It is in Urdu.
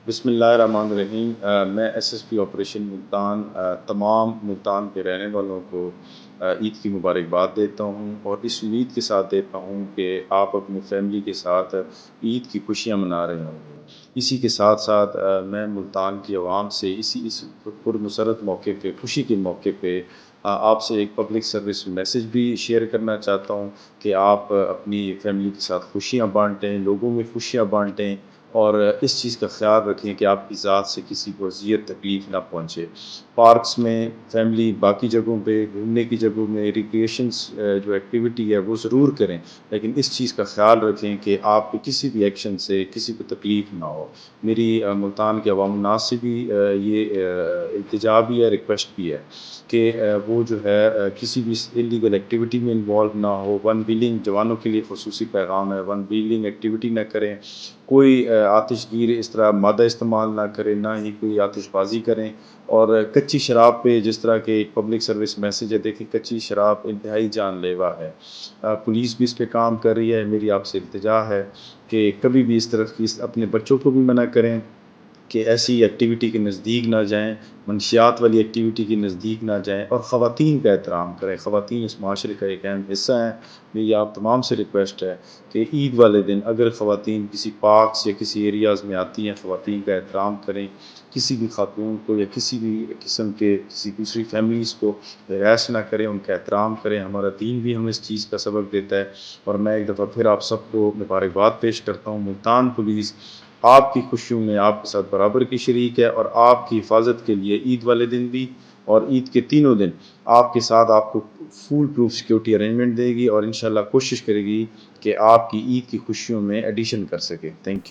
بسم اللہ الرحمن الرحیم۔ میں S S P operation Multan تمام ملتان کے رہنے والوں کو عید کی مبارکباد دیتا ہوں، اور اس امید کے ساتھ دیتا ہوں کہ آپ اپنی فیملی کے ساتھ عید کی خوشیاں منا رہے ہوں۔ اسی کے ساتھ ساتھ میں ملتان کی عوام سے اس پرمسرت موقع پہ، خوشی کے موقع پہ آپ سے ایک پبلک سروس میسج بھی شیئر کرنا چاہتا ہوں کہ آپ اپنی فیملی کے ساتھ خوشیاں بانٹیں، لوگوں میں خوشیاں بانٹیں، اور اس چیز کا خیال رکھیں کہ آپ کی ذات سے کسی کو اذیت تکلیف نہ پہنچے۔ پارکس میں، فیملی باقی جگہوں پہ، گھومنے کی جگہوں میں ریکریشنس جو ایکٹیویٹی ہے وہ ضرور کریں، لیکن اس چیز کا خیال رکھیں کہ آپ کے کسی بھی ایکشن سے کسی کو تکلیف نہ ہو۔ میری ملتان کے عوام الناس سے بھی یہ التجا بھی ہے، ریکویسٹ بھی ہے کہ وہ جو ہے کسی بھی انلیگل ایکٹیویٹی میں انوالو نہ ہو۔ ون ویلنگ، جوانوں کے لیے خصوصی پیغام ہے، ون ویلنگ ایکٹیویٹی نہ کریں، کوئی آتش گیر اس طرح مادہ استعمال نہ کریں، نہ ہی کوئی آتش بازی کریں، اور کچی شراب پہ جس طرح کے ایک پبلک سروس میسج ہے، دیکھیں کچی شراب انتہائی جان لیوا ہے، پولیس بھی اس پہ کام کر رہی ہے۔ میری آپ سے التجا ہے کہ کبھی بھی اس طرح کی اپنے بچوں کو بھی منع کریں کہ ایسی ایکٹیویٹی کے نزدیک نہ جائیں، منشیات والی ایکٹیویٹی کے نزدیک نہ جائیں، اور خواتین کا احترام کریں۔ خواتین اس معاشرے کا ایک اہم حصہ ہیں۔ میری آپ تمام سے ریکویسٹ ہے کہ عید والے دن اگر خواتین کسی پارکس یا کسی ایریاز میں آتی ہیں، خواتین کا احترام کریں، کسی بھی خاتون کو یا کسی بھی قسم کے کسی دوسری فیملیز کو ہراس نہ کریں، ان کا احترام کریں۔ ہمارا دین بھی ہمیں اس چیز کا سبق دیتا ہے۔ اور میں ایک دفعہ پھر آپ سب کو مبارکباد پیش کرتا ہوں۔ ملتان پولیس آپ کی خوشیوں میں آپ کے ساتھ برابر کی شریک ہے، اور آپ کی حفاظت کے لیے عید والے دن بھی اور عید کے تینوں دن آپ کے ساتھ آپ کو فول پروف سیکیورٹی ارینجمنٹ دے گی، اور انشاءاللہ کوشش کرے گی کہ آپ کی عید کی خوشیوں میں ایڈیشن کر سکے۔ Thank you.